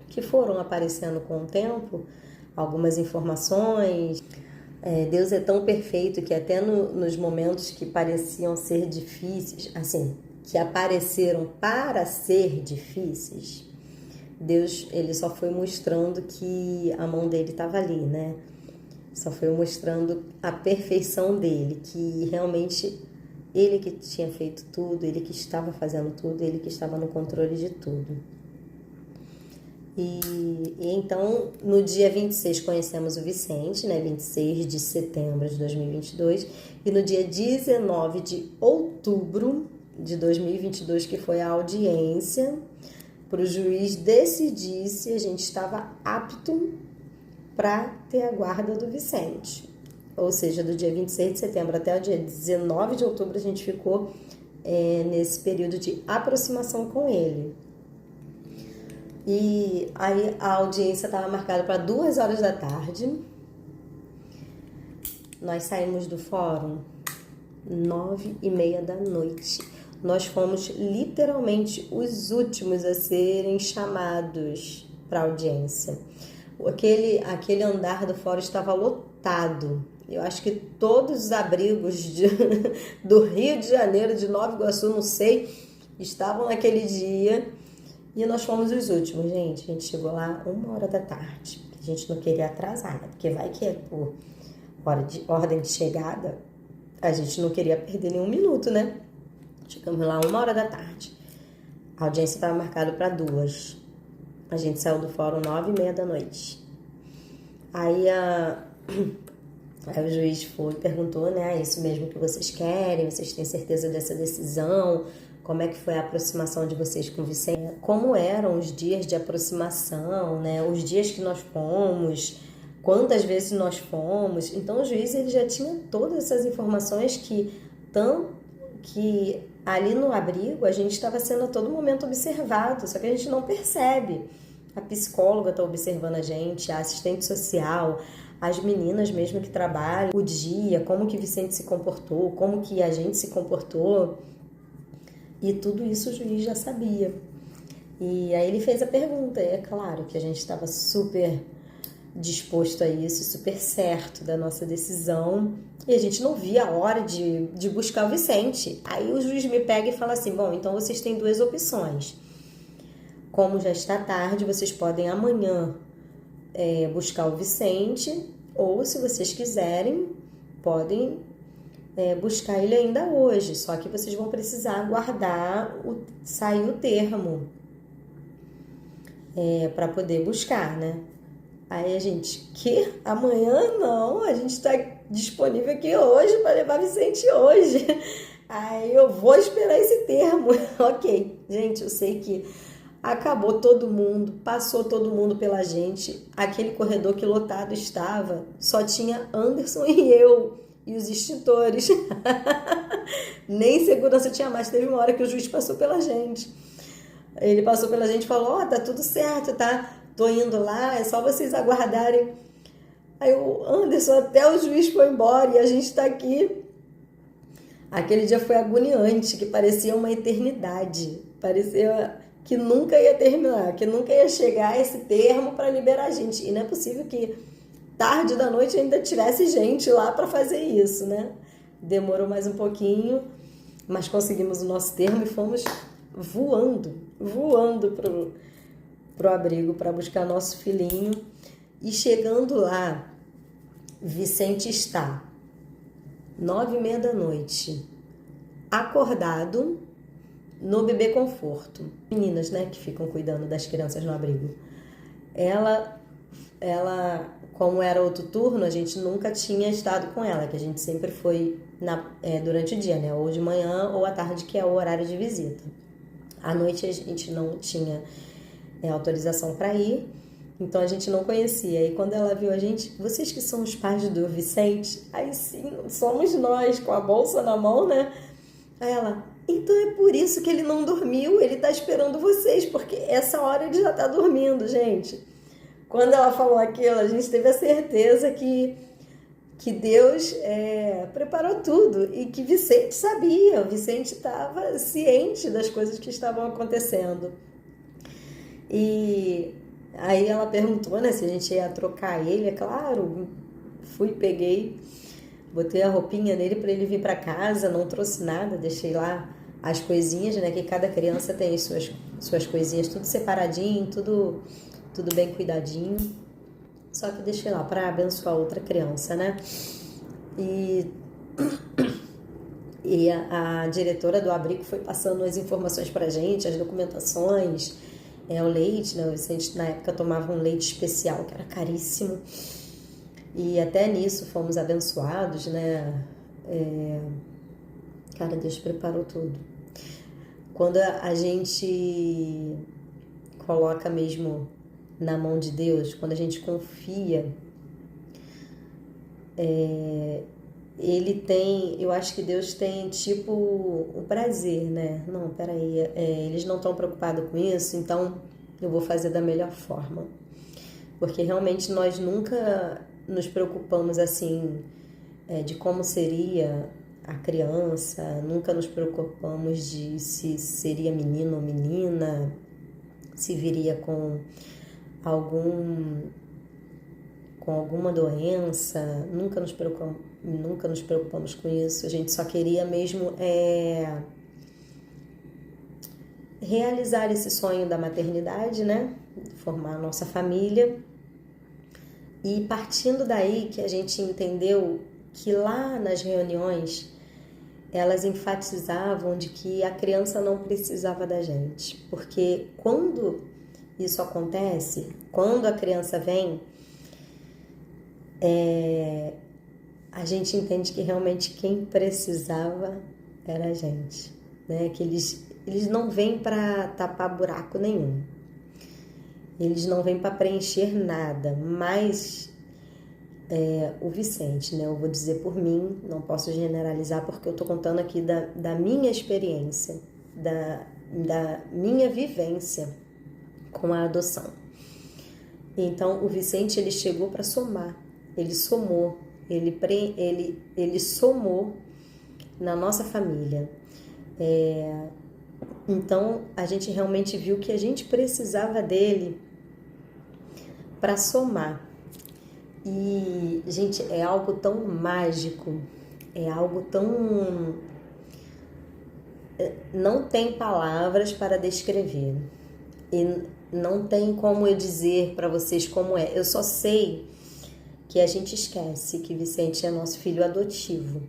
que foram aparecendo com o tempo, algumas informações. Deus é tão perfeito que até nos momentos que pareciam ser difíceis, assim, que apareceram para ser difíceis, Deus, ele só foi mostrando que a mão dele estava ali, né? Só foi mostrando a perfeição dele, que realmente ele que tinha feito tudo, ele que estava fazendo tudo, ele que estava no controle de tudo. E então, no dia 26 conhecemos o Vicente, né? 26 de setembro de 2022, e no dia 19 de outubro de 2022, que foi a audiência, para o juiz decidir se a gente estava apto para ter a guarda do Vicente. Ou seja, do dia 26 de setembro até o dia 19 de outubro a gente ficou nesse período de aproximação com ele. E aí a audiência estava marcada para 2 horas da tarde. Nós saímos do fórum 9h30 da noite. Nós fomos literalmente os últimos a serem chamados para audiência. Aquele andar do fórum estava lotado. Eu acho que todos os abrigos do Rio de Janeiro, de Nova Iguaçu, não sei, estavam naquele dia. E nós fomos os últimos, gente. A gente chegou lá 1h da tarde. A gente não queria atrasar, né? Porque vai que por ordem de chegada, a gente não queria perder nenhum minuto, né? Chegamos lá 1h da tarde. A audiência estava marcada para 2h. A gente saiu do fórum 9h30 da noite. Aí o juiz foi e perguntou, né? É isso mesmo que vocês querem? Vocês têm certeza dessa decisão? Como é que foi a aproximação de vocês com o Vicente? Como eram os dias de aproximação, né? Os dias que nós fomos, quantas vezes nós fomos. Então o juiz ele já tinha todas essas informações que ali no abrigo a gente estava sendo a todo momento observado, só que a gente não percebe. A psicóloga está observando a gente, a assistente social, as meninas mesmo que trabalham, o dia, como que Vicente se comportou, como que a gente se comportou. E tudo isso o juiz já sabia. E aí ele fez a pergunta, e é claro que a gente estava super disposto a isso, super certo da nossa decisão, e a gente não via a hora de buscar o Vicente. Aí o juiz me pega e fala assim, bom, então vocês têm 2 opções. Como já está tarde, vocês podem amanhã buscar o Vicente, ou se vocês quiserem, podem buscar ele ainda hoje, só que vocês vão precisar aguardar sair o termo para poder buscar, né? Aí a gente, que? Amanhã não, a gente está disponível aqui hoje para levar Vicente hoje. Aí eu vou esperar esse termo. Ok, gente, eu sei que acabou todo mundo, passou todo mundo pela gente. Aquele corredor que lotado estava, só tinha Anderson e eu. E os extintores. Nem segurança tinha mais. Teve uma hora que o juiz passou pela gente. Ele passou pela gente e falou, tá tudo certo, tá? Tô indo lá, é só vocês aguardarem. Aí o Anderson, até o juiz foi embora e a gente tá aqui. Aquele dia foi agoniante, que parecia uma eternidade. Parecia que nunca ia terminar, que nunca ia chegar esse termo para liberar a gente. E não é possível que tarde da noite ainda tivesse gente lá para fazer isso, né? Demorou mais um pouquinho, mas conseguimos o nosso termo e fomos voando pro abrigo para buscar nosso filhinho. E chegando lá, Vicente está 9h30 da noite, acordado no bebê conforto. Meninas, né, que ficam cuidando das crianças no abrigo. Ela, como era outro turno, a gente nunca tinha estado com ela, que a gente sempre foi durante o dia, né, ou de manhã ou à tarde, que é o horário de visita. À noite a gente não tinha autorização para ir, então a gente não conhecia. E quando ela viu a gente, vocês que são os pais do Vicente? Aí sim, somos nós, com a bolsa na mão, né? Aí ela, então é por isso que ele não dormiu, ele tá esperando vocês, porque essa hora ele já tá dormindo, gente. Quando ela falou aquilo, a gente teve a certeza que Deus preparou tudo e que Vicente sabia, o Vicente estava ciente das coisas que estavam acontecendo. E aí ela perguntou, né, se a gente ia trocar ele. É claro, fui, peguei, botei a roupinha nele para ele vir para casa, não trouxe nada, deixei lá as coisinhas, né, que cada criança tem suas coisinhas, tudo separadinho, tudo bem cuidadinho. Só que deixei lá para abençoar outra criança, né? E a diretora do abrigo foi passando as informações pra gente, as documentações, o leite, né? O Vicente na época tomava um leite especial, que era caríssimo. E até nisso fomos abençoados, né? Cara, Deus preparou tudo. Quando a gente coloca mesmo na mão de Deus, quando a gente confia, ele tem, eu acho que Deus tem tipo o prazer, né? Não, peraí, eles não estão preocupados com isso, então eu vou fazer da melhor forma. Porque realmente nós nunca nos preocupamos assim de como seria a criança, nunca nos preocupamos de se seria menino ou menina, se viria com alguma doença, nunca nos preocupamos com isso. A gente só queria mesmo realizar esse sonho da maternidade, né? Formar a nossa família. E partindo daí que a gente entendeu que lá nas reuniões elas enfatizavam de que a criança não precisava da gente, porque quando isso acontece, quando a criança vem, a gente entende que realmente quem precisava era a gente, né? Que eles não vêm para tapar buraco nenhum, eles não vêm para preencher nada, mas o Vicente, né? Eu vou dizer por mim, não posso generalizar porque eu estou contando aqui da minha experiência, da minha vivência com a adoção. Então o Vicente, ele chegou para somar, ele somou, ele somou na nossa família. Então a gente realmente viu que a gente precisava dele para somar. E, gente, é algo tão mágico, é algo tão... Não tem palavras para descrever. E não tem como eu dizer para vocês como é. Eu só sei que a gente esquece que Vicente é nosso filho adotivo.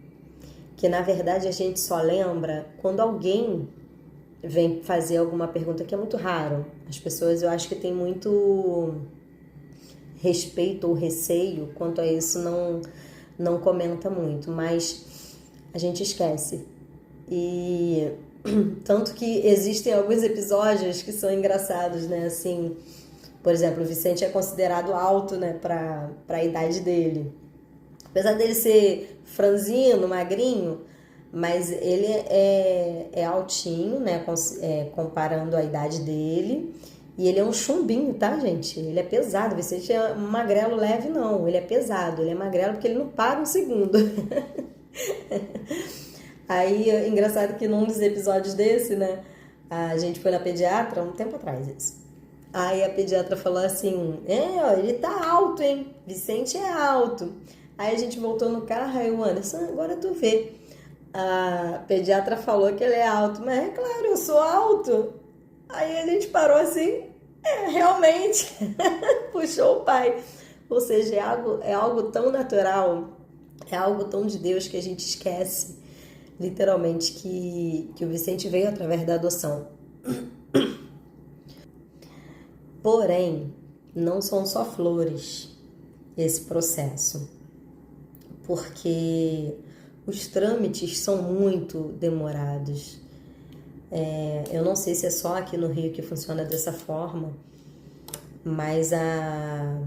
Que, na verdade, a gente só lembra quando alguém vem fazer alguma pergunta, que é muito raro. As pessoas, eu acho que tem muito respeito ou receio quanto a isso, não comenta muito, mas a gente esquece. E tanto que existem alguns episódios que são engraçados, né? Assim, por exemplo, o Vicente é considerado alto, né, para a idade dele. Apesar dele ser franzino, magrinho, mas ele é altinho, né, comparando a idade dele. E ele é um chumbinho, tá, gente? Ele é pesado. O Vicente é um magrelo leve, não. Ele é pesado. Ele é magrelo porque ele não para um segundo. Aí, engraçado que num dos episódios desse, né? A gente foi na pediatra, um tempo atrás isso. Aí a pediatra falou assim, ó, ele tá alto, hein? Vicente é alto. Aí a gente voltou no carro, aí o Anderson, agora tu vê. A pediatra falou que ele é alto. Mas é claro, eu sou alto. Aí a gente parou assim, realmente, puxou o pai. Ou seja, é algo tão natural, é algo tão de Deus que a gente esquece, literalmente, que o Vicente veio através da adoção. Porém, não são só flores esse processo, porque os trâmites são muito demorados. Eu não sei se é só aqui no Rio que funciona dessa forma, mas a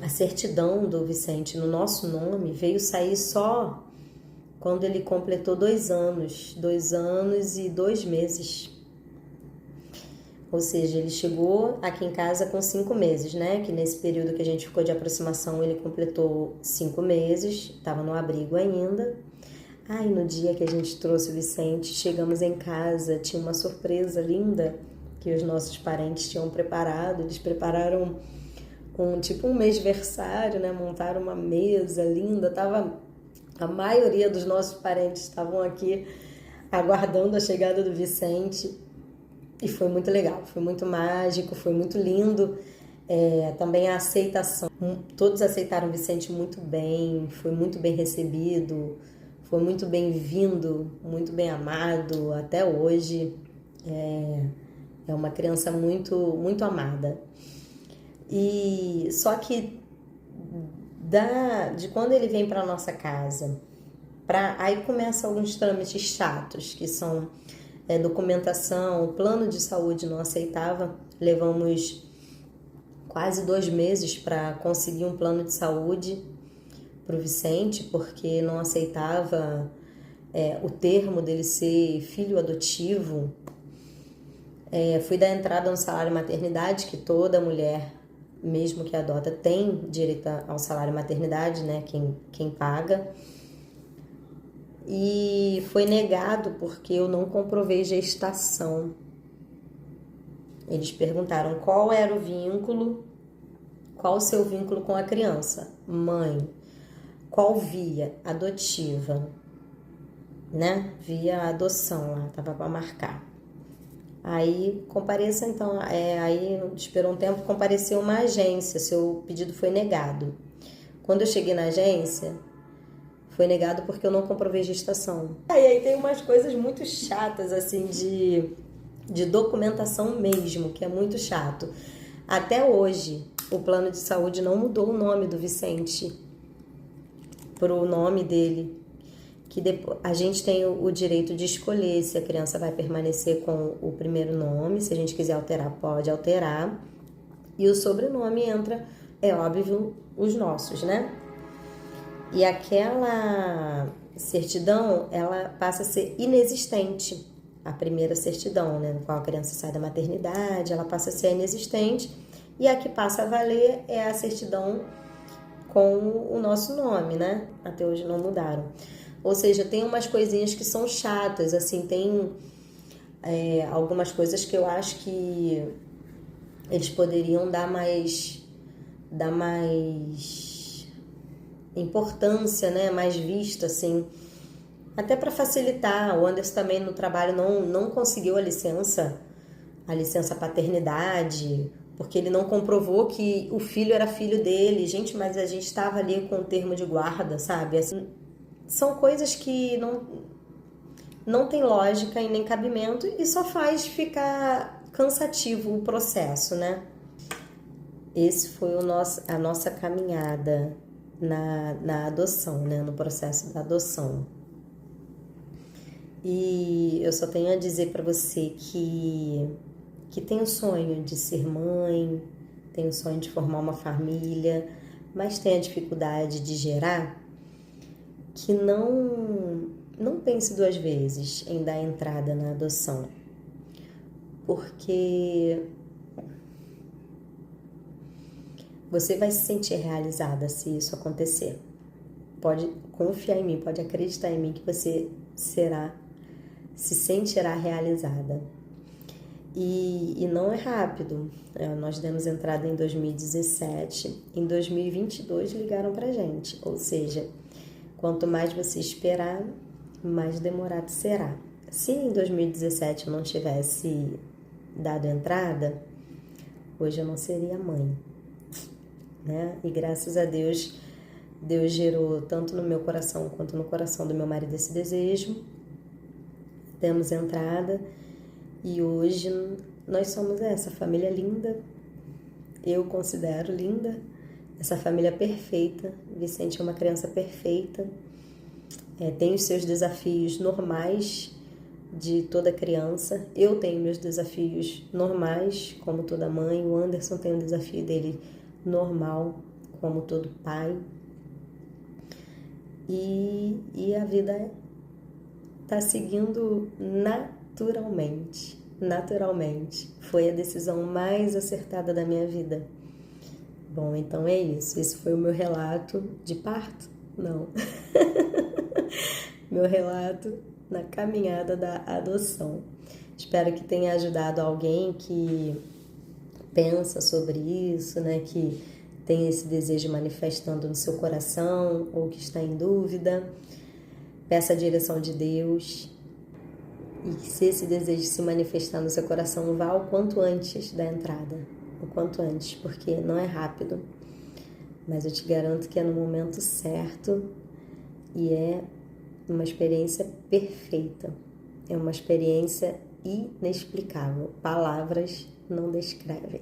certidão do Vicente no nosso nome veio sair só quando ele completou 2 anos e 2 meses. Ou seja, ele chegou aqui em casa com 5 meses, né? Que nesse período que a gente ficou de aproximação, ele completou 5 meses, estava no abrigo ainda. Ai, no dia que a gente trouxe o Vicente, chegamos em casa, tinha uma surpresa linda que os nossos parentes tinham preparado. Eles prepararam um mêsversário, né? Montaram uma mesa linda. A maioria dos nossos parentes estavam aqui aguardando a chegada do Vicente. E foi muito legal, foi muito mágico, foi muito lindo. Também a aceitação. Todos aceitaram o Vicente muito bem, foi muito bem recebido, foi muito bem-vindo, muito bem amado até hoje. É uma criança muito, muito amada. E só que de quando ele vem para nossa casa, aí começam alguns trâmites chatos, que são documentação, o plano de saúde não aceitava. Levamos quase 2 meses para conseguir um plano de saúde para o Vicente, porque não aceitava o termo dele ser filho adotivo. Fui dar entrada no salário maternidade, que toda mulher, mesmo que adota, tem direito ao salário maternidade, né? Quem paga. E foi negado porque eu não comprovei gestação. Eles perguntaram qual era o vínculo, qual o seu vínculo com a criança. Mãe, qual via? Adotiva, né? Via adoção lá, tava para marcar. Aí compareça então, aí esperou um tempo, compareceu uma agência, seu pedido foi negado. Quando eu cheguei na agência, foi negado porque eu não comprovei gestação. E aí tem umas coisas muito chatas, assim, de documentação mesmo, que é muito chato. Até hoje, o plano de saúde não mudou o nome do Vicente pro nome dele. Que depois, a gente tem o direito de escolher se a criança vai permanecer com o primeiro nome. Se a gente quiser alterar, pode alterar. E o sobrenome entra, é óbvio, os nossos, né? E aquela certidão, ela passa a ser inexistente. A primeira certidão, né, no qual a criança sai da maternidade, ela passa a ser inexistente. E a que passa a valer é a certidão com o nosso nome, né? Até hoje não mudaram. Ou seja, tem umas coisinhas que são chatas, assim, tem algumas coisas que eu acho que eles poderiam dar mais importância, né, mais vista, assim, até para facilitar. O Anderson também no trabalho não conseguiu a licença paternidade, porque ele não comprovou que o filho era filho dele. Gente, mas a gente estava ali com o termo de guarda, sabe? Assim, são coisas que não tem lógica e nem cabimento e só faz ficar cansativo o processo, né? Esse foi a nossa caminhada na adoção, né? No processo da adoção. E eu só tenho a dizer para você que tem o sonho de ser mãe, tem o sonho de formar uma família, mas tem a dificuldade de gerar, que não pense 2 vezes em dar entrada na adoção, porque você vai se sentir realizada se isso acontecer. Pode confiar em mim, pode acreditar em mim que você se sentirá realizada. E não é rápido. Nós demos entrada em 2017, em 2022 ligaram pra gente, ou seja, quanto mais você esperar, mais demorado será. Se em 2017 eu não tivesse dado entrada, hoje eu não seria mãe. né? E graças a Deus, Deus gerou tanto no meu coração quanto no coração do meu marido esse desejo. Demos entrada e hoje nós somos essa família linda. Eu considero linda essa família perfeita. Vicente é uma criança perfeita. Tem os seus desafios normais de toda criança. Eu tenho meus desafios normais, como toda mãe. O Anderson tem o desafio dele normal, como todo pai. E a vida está seguindo naturalmente. Naturalmente. Foi a decisão mais acertada da minha vida. Bom, então é isso. Esse foi o meu relato de parto? Não. Meu relato na caminhada da adoção. Espero que tenha ajudado alguém que pensa sobre isso, né? Que tem esse desejo manifestando no seu coração ou que está em dúvida. Peça a direção de Deus. E que se esse desejo se manifestar no seu coração, vá o quanto antes da entrada. O quanto antes, porque não é rápido. Mas eu te garanto que é no momento certo e é uma experiência perfeita. É uma experiência inexplicável. Palavras não descrevem.